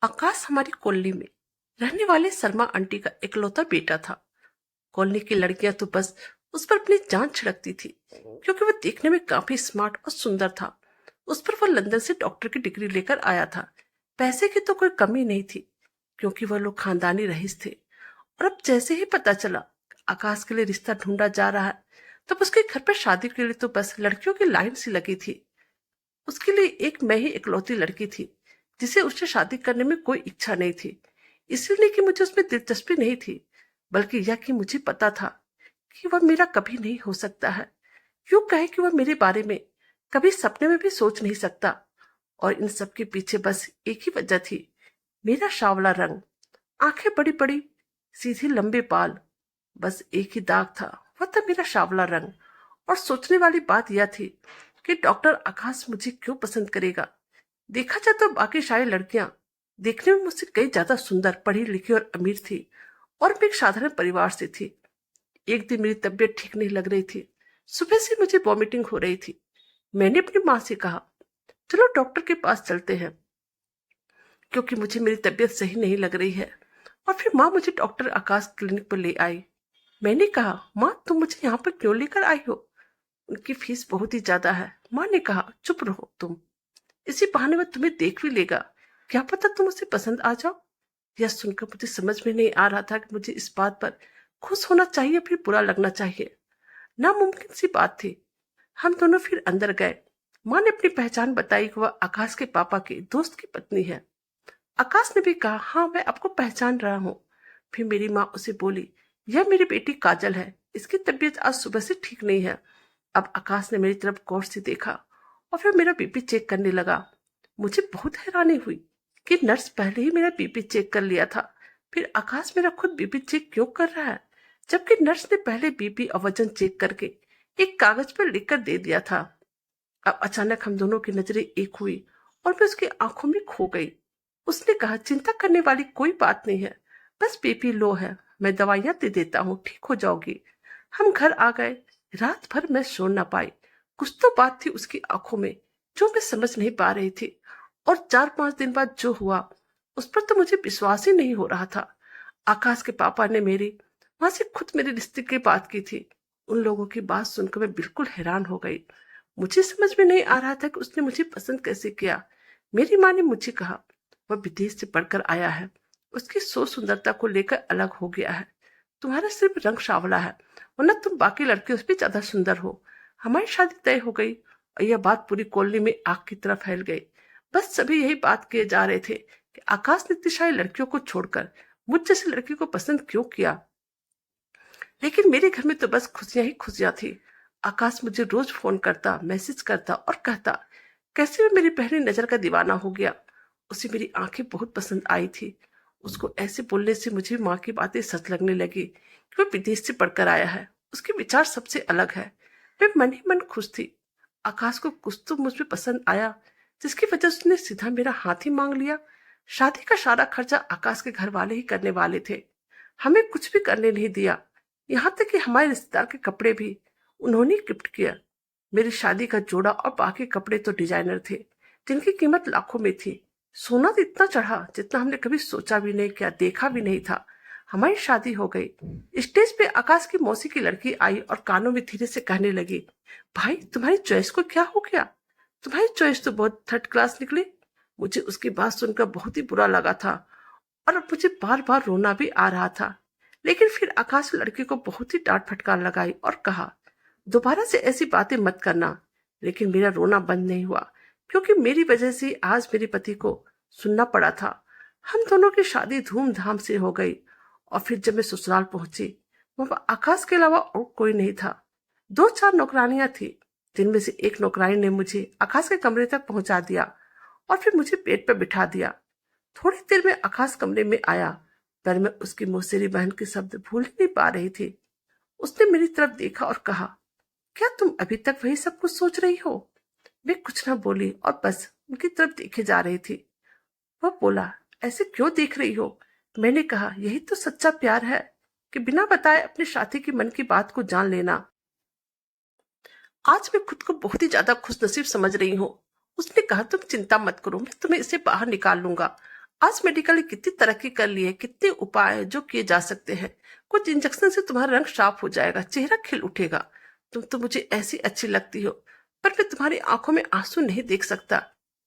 आकाश हमारी कॉलोनी में रहने वाले शर्मा आंटी का इकलौता बेटा था। कॉलोनी की लड़कियां तो बस उस पर अपनी जान छिड़कती थी, क्योंकि वह देखने में काफी स्मार्ट और सुंदर था। उस पर वह लंदन से डॉक्टर की डिग्री लेकर आया था। पैसे की तो कोई कमी नहीं थी, क्योंकि वह लोग खानदानी रईस थे। और अब जैसे ही पता चला आकाश के लिए रिश्ता ढूंढा जा रहा है, तब उसके घर पर शादी के लिए तो बस लड़कियों की लाइन सी लगी थी। उसके लिए एक मैं ही इकलौती लड़की थी, जिसे उससे शादी करने में कोई इच्छा नहीं थी। इसलिए कि मुझे उसमें दिलचस्पी नहीं थी, बल्कि यह कि मुझे पता था कि वह मेरा कभी नहीं हो सकता है। यूं कहे कि वह मेरे बारे में कभी सपने में भी सोच नहीं सकता। और इन सब के पीछे बस एक ही वजह थी, मेरा सांवला रंग, आंखें बड़ी बड़ी, सीधी लंबे बाल। बस एक ही दाग था, वह था मेरा सांवला रंग। और सोचने वाली बात यह थी कि डॉक्टर आकाश मुझे क्यों पसंद करेगा। देखा जाए तो बाकी सारी लड़कियां देखने में मुझसे कई ज्यादा सुंदर, पढ़ी लिखी और अमीर थी, और मैं एक साधारण परिवार से थी। एक दिन मेरी तबीयत ठीक नहीं लग रही थी। सुबह से मुझे वॉमिटिंग हो रही थी। मैंने अपनी माँ से कहा, चलो डॉक्टर के पास चलते हैं, क्योंकि मुझे मेरी तबीयत सही नहीं लग रही है। और फिर माँ मुझे डॉक्टर आकाश क्लिनिक पर ले आई। मैंने कहा, माँ तुम मुझे यहाँ पर क्यों लेकर आई हो? उनकी फीस बहुत ही ज्यादा है। माँ ने कहा, चुप रहो तुम, इसी बहाने में तुम्हें देख भी लेगा, क्या पता तुम उसे पसंद आ जाओ। यह सुनकर मुझे समझ में नहीं आ रहा था कि मुझे इस बात पर खुश होना चाहिए फिर बुरा लगना चाहिए। नामुमकिन सी बात थी। हम दोनों फिर अंदर गए। माँ ने अपनी पहचान बताई कि वह आकाश के पापा के दोस्त की पत्नी है। आकाश ने भी कहा, हाँ मैं आपको पहचान रहा हूँ। फिर मेरी माँ उसे बोली, यह मेरी बेटी काजल है, इसकी तबीयत आज सुबह से ठीक नहीं है। अब आकाश ने मेरी तरफ गौर से देखा और फिर मेरा बीपी चेक करने लगा। मुझे बहुत हैरानी हुई कि नर्स पहले ही मेरा बीपी चेक कर लिया था, फिर आकाश मेरा खुद बीपी चेक क्यों कर रहा है, जबकि नर्स ने पहले बीपी और वजन चेक करके एक कागज पर लिखकर दे दिया था। अब अचानक हम दोनों की नजरें एक हुई और मैं उसकी आंखों में खो गई। उसने कहा, चिंता करने वाली कोई बात नहीं है, बस बीपी लो है, मैं दवाइयां दे देता हूँ, ठीक हो जाओगी। हम घर आ गए। रात भर मैं सो न पाई। कुछ तो बात थी उसकी आंखों में जो मैं समझ नहीं पा रही थी। और 4-5 दिन बाद जो हुआ, उस पर तो मुझे विश्वास ही नहीं हो रहा था। आकाश के पापा ने मेरी वहां से खुद मेरे रिश्ते की बात की थी। उन लोगों की बात सुनकर मैं बिल्कुल हैरान हो गई। मुझे समझ में नहीं आ रहा था कि उसने मुझे पसंद कैसे किया। मेरी माँ ने मुझे कहा, वह विदेश से पढ़कर आया है, उसकी सोच सुंदरता को लेकर अलग हो गया है। तुम्हारा सिर्फ रंग सांवला है, वरना तुम बाकी लड़कियों से भी ज्यादा सुंदर हो। हमारी शादी तय हो गई और यह बात पूरी कॉलोनी में आग की तरह फैल गई। बस सभी यही बात किए जा रहे थे कि आकाश ने इतनी सारी लड़कियों को छोड़कर मुझ जैसी लड़की को पसंद क्यों किया। लेकिन मेरे घर में तो बस खुशियां ही खुशियां थी। आकाश मुझे रोज फोन करता, मैसेज करता और कहता कैसे मैं मेरी पहली नजर का दीवाना हो गया। उसे मेरी आंखें बहुत पसंद आई थी। उसको ऐसे बोलने से मुझे माँ की बातें सच लगने लगी कि वह विदेश से पढ़कर आया है, उसके विचार सबसे अलग है। मैं मन ही मन खुश थी। आकाश को कुछ तो मुझ में पसंद आया, जिसकी वजह से उसने सीधा मेरा हाथ ही मांग लिया। शादी का सारा खर्चा आकाश के घर वाले ही करने वाले थे। हमें कुछ भी करने नहीं दिया, यहाँ तक कि हमारे रिश्तेदार के कपड़े भी उन्होंने गिफ्ट किया। मेरी शादी का जोड़ा और बाकी कपड़े तो डिजाइनर थे, जिनकी कीमत लाखों में थी। सोना तो इतना चढ़ा जितना हमने कभी सोचा भी नहीं, क्या देखा भी नहीं था। हमारी शादी हो गई। स्टेज पे आकाश की मौसी की लड़की आई और कानों में धीरे से कहने लगी, भाई तुम्हारी चॉइस को क्या हो गया, तुम्हारी चॉइस तो बहुत थर्ड क्लास निकली। मुझे उसकी बात सुनकर बहुत ही बुरा लगा था और मुझे बार बार रोना भी आ रहा था। लेकिन फिर आकाश लड़के को बहुत ही डांट फटकार लगाई और कहा, दोबारा से ऐसी बातें मत करना। लेकिन मेरा रोना बंद नहीं हुआ, क्योंकि मेरी वजह से आज मेरे पति को सुनना पड़ा था। हम दोनों की शादी धूमधाम से हो गई। और फिर जब मैं ससुराल पहुंची, वहां आकाश के अलावा और कोई नहीं था। 2-4 नौकरानियां थी, जिनमें से एक नौकरानी ने मुझे आकाश के कमरे तक पहुंचा दिया और फिर मुझे पेट पर बिठा दिया। थोड़ी देर में आकाश कमरे में आया, पर मैं उसकी मौसेरी बहन के शब्द भूल ही नहीं पा रही थी। उसने मेरी तरफ देखा और कहा, क्या तुम अभी तक वही सब कुछ सोच रही हो? मैं कुछ ना बोली और बस उनकी तरफ देखे जा रही थी। वह बोला, ऐसे क्यों देख रही हो? मैंने कहा, यही तो सच्चा प्यार है कि बिना बताए अपने साथी के मन की बात को जान लेना। आज मैं खुद को बहुत ही ज्यादा खुशनसीब समझ रही हूँ। उसने कहा, तुम चिंता मत करो, मैं तुम्हें इससे बाहर निकाल लूंगा। आज मेडिकल ने कितनी तरक्की कर ली है, कितने उपाय हैं जो किए जा सकते हैं। कुछ इंजेक्शन से तुम्हारा रंग साफ हो जाएगा, चेहरा खिल उठेगा। तुम तो मुझे ऐसी अच्छी लगती हो, पर मैं तुम्हारी आंखों में आंसू नहीं देख सकता।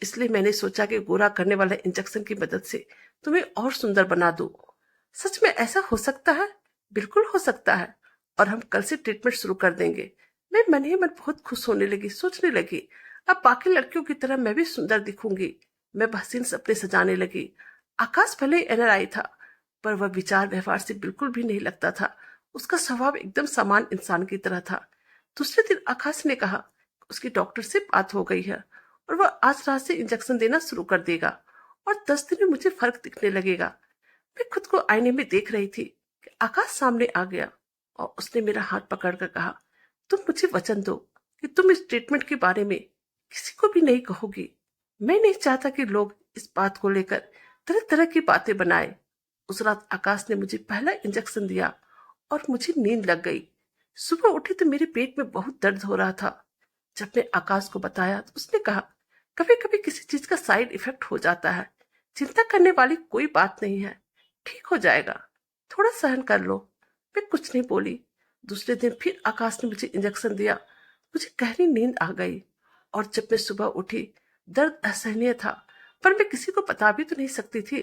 इसलिए मैंने सोचा कि गोरा करने वाले इंजेक्शन की मदद से तुम्हें और सुंदर बना दूं। सच में ऐसा हो सकता है? बिल्कुल हो सकता है। और हम कल से ट्रीटमेंट शुरू कर देंगे। मैं मन ही मन बहुत खुश होने लगी, सोचने लगी, अब बाकी लड़कियों की तरह मैं भी सुंदर दिखूंगी। मैं हसीन सपने सजाने लगी। आकाश भले ही एनआरआई था, पर वह विचार व्यवहार से बिल्कुल भी नहीं लगता था। उसका स्वभाव एकदम सामान्य इंसान की तरह था। दूसरे दिन आकाश ने कहा उसकी डॉक्टर से बात हो गई है और वह आज रात से इंजेक्शन देना शुरू कर देगा और 10 दिन में मुझे फर्क दिखने लगेगा। मैं खुद को आईने में देख रही थी कि आकाश सामने आ गया और उसने मेरा हाथ पकड़कर कहा, तुम मुझे वचन दो कि तुम इस ट्रीटमेंट के बारे में किसी को भी नहीं कहोगी। मैं नहीं चाहता कि लोग इस बात को लेकर तरह तरह की बातें बनाए। उस रात आकाश ने मुझे पहला इंजेक्शन दिया और मुझे नींद लग गई। सुबह उठी तो मेरे पेट में बहुत दर्द हो रहा था। जब मैं आकाश को बताया तो उसने कहा, कभी कभी किसी चीज का साइड इफेक्ट हो जाता है, चिंता करने वाली कोई बात नहीं है, ठीक हो जाएगा, थोड़ा सहन कर लो। मैं कुछ नहीं बोली। दूसरे दिन फिर आकाश ने मुझे इंजेक्शन दिया। मुझे गहरी नींद आ गई और जब मैं सुबह उठी दर्द असहनीय था, पर मैं किसी को बता भी तो नहीं सकती थी,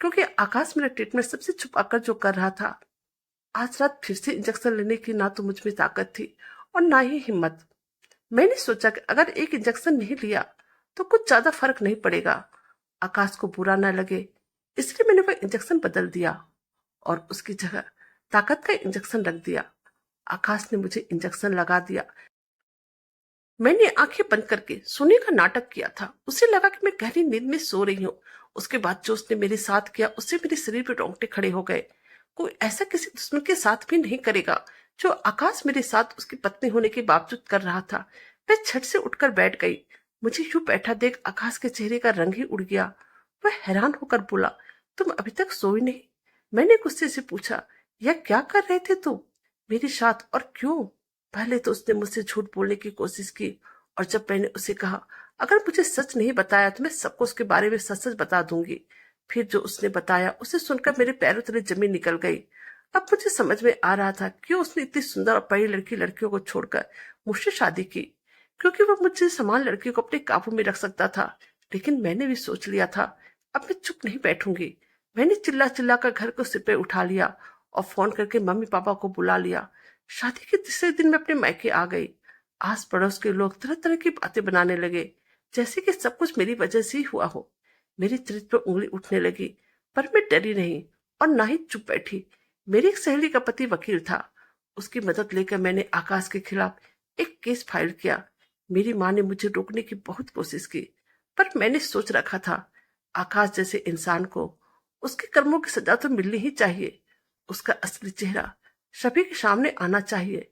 क्योंकि आकाश मेरा ट्रीटमेंट सबसे छुपाकर जो कर रहा था। आज रात फिर से इंजेक्शन लेने की ना तो मुझ में ताकत थी और ना ही हिम्मत। मैंने सोचा कि अगर एक इंजेक्शन नहीं लिया तो कुछ ज्यादा फर्क नहीं पड़ेगा, आकाश को बुरा न लगे, इसलिए मैंने वह इंजेक्शन बदल दिया और उसकी जगह ताकत का इंजेक्शन रख दिया। आकाश ने मुझे इंजेक्शन लगा दिया। मैंने आंखें बंद करके सोने का नाटक किया था। उसे लगा कि मैं गहरी नींद में सो रही हूँ। उसके बाद जो उसने मेरे साथ किया उससे मेरे शरीर पे रोंगटे खड़े हो गए। कोई ऐसा किसी दुश्मन के साथ भी नहीं करेगा जो आकाश मेरे साथ उसकी पत्नी होने के बावजूद कर रहा था। मैं झट से उठकर बैठ गई। मुझे यूं बैठा देख आकाश के चेहरे का रंग ही उड़ गया। वह हैरान होकर बोला, तुम अभी तक सोई नहीं? मैंने गुस्से से पूछा, यह क्या कर रहे थे तुम मेरे साथ और क्यों? पहले तो उसने मुझसे झूठ बोलने की कोशिश की और जब मैंने उसे कहा अगर मुझे सच नहीं बताया तो मैं सबको उसके बारे में सच सच बता दूंगी, फिर जो उसने बताया उसे सुनकर मेरे पैरों तले जमीन निकल गई। अब मुझे समझ में आ रहा था क्यों उसने इतनी सुंदर और पढ़ी लड़की लड़कियों को छोड़कर मुझसे शादी की, क्योंकि वह मुझसे समान लड़कियों को अपने काबू में रख सकता था। लेकिन मैंने भी सोच लिया था अब मैं चुप नहीं बैठूंगी। मैंने चिल्ला चिल्ला कर घर को सिर पे उठा लिया और फोन करके मम्मी पापा को बुला लिया। शादी के तीसरे दिन मैं अपने मायके आ गई। आस पड़ोस के लोग तरह तरह की बातें बनाने लगे, जैसे कि सब कुछ मेरी वजह से ही हुआ हो। मेरी चरित्र पर उंगली उठने लगी, पर मैं डरी नहीं और ना ही चुप बैठी। मेरी एक सहेली का पति वकील था। उसकी मदद लेकर मैंने आकाश के खिलाफ एक केस फाइल किया। मेरी माँ ने मुझे रोकने की बहुत कोशिश की, पर मैंने सोच रखा था आकाश जैसे इंसान को उसके कर्मों की सजा तो मिलनी ही चाहिए। उसका असली चेहरा सभी के सामने आना चाहिए।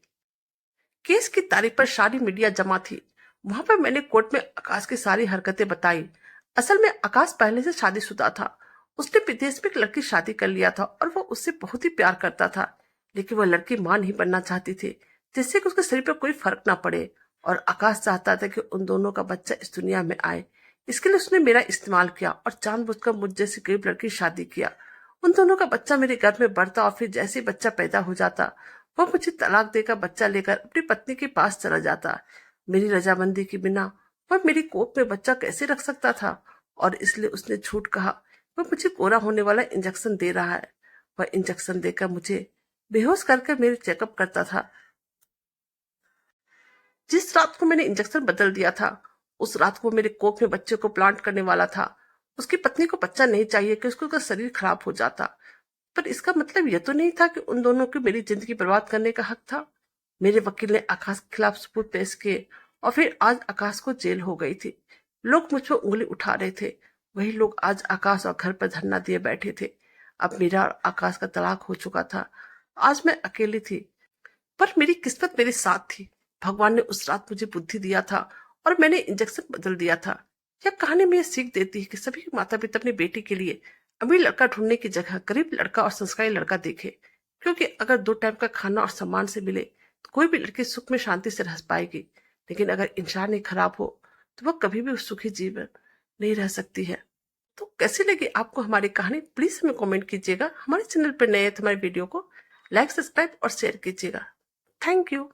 केस की तारीख पर सारी मीडिया जमा थी। वहां पर मैंने कोर्ट में आकाश की सारी हरकतें बताई। असल में आकाश पहले से शादीशुदा था। उसने विदेश में एक लड़की शादी कर लिया था और वो उससे बहुत ही प्यार करता था, लेकिन वह लड़की मां नहीं बनना चाहती थी, जिससे कि उसके शरीर पर कोई फर्क ना पड़े। और आकाश चाहता था कि उन दोनों का बच्चा इस दुनिया में आए। इसके लिए उसने मेरा इस्तेमाल किया और जानबूझकर मुझ जैसी गरीब लड़की शादी किया। उन दोनों का बच्चा मेरे घर में बढ़ता और फिर जैसे ही बच्चा पैदा हो जाता वह मुझे तलाक देकर बच्चा लेकर अपनी पत्नी के पास चला जाता। मेरी रजामंदी के बिना वह मेरी कोख में बच्चा कैसे रख सकता था? और इसलिए उसने झूठ कहा वह मुझे गोरा होने वाला इंजेक्शन दे रहा है। वह इंजेक्शन देकर मुझे बेहोश करके मेरे चेकअप करता था। जिस रात को मैंने इंजेक्शन बदल दिया था उस रात को मेरे कोख में बच्चे को प्लांट करने वाला था। उसकी पत्नी को बच्चा नहीं चाहिए कि उसका शरीर खराब हो जाता, पर इसका मतलब यह तो नहीं था कि उन दोनों को मेरी जिंदगी बर्बाद करने का हक था। मेरे वकील ने आकाश के खिलाफ सबूत पेश किए और फिर आज आकाश को जेल हो गई थी। लोग मुझ पर उंगली उठा रहे थे। वही लोग आज आकाश और घर पर धरना दिए बैठे थे। अब मेरा और आकाश का तलाक हो चुका था। आज मैं अकेली थी, पर मेरी किस्मत मेरे साथ थी। भगवान ने उस रात मुझे बुद्धि दिया था और मैंने इंजेक्शन बदल दिया था। यह कहानी मुझे सीख देती है कि सभी माता पिता अपनी बेटी के लिए अमीर लड़का ढूंढने की जगह गरीब लड़का और संस्कारी लड़का देखे, क्योंकि अगर 2 टाइम का खाना और सम्मान से मिले तो कोई भी लड़की सुख में शांति से रह पाएगी। लेकिन अगर इंसान ही खराब हो तो वह कभी भी सुखी जीवन नहीं रह सकती है। तो कैसी लगी आपको हमारी कहानी प्लीज हमें कमेंट कीजिएगा। हमारे चैनल पर नए हैं तो हमारे वीडियो को लाइक, सब्सक्राइब और शेयर कीजिएगा। Thank you.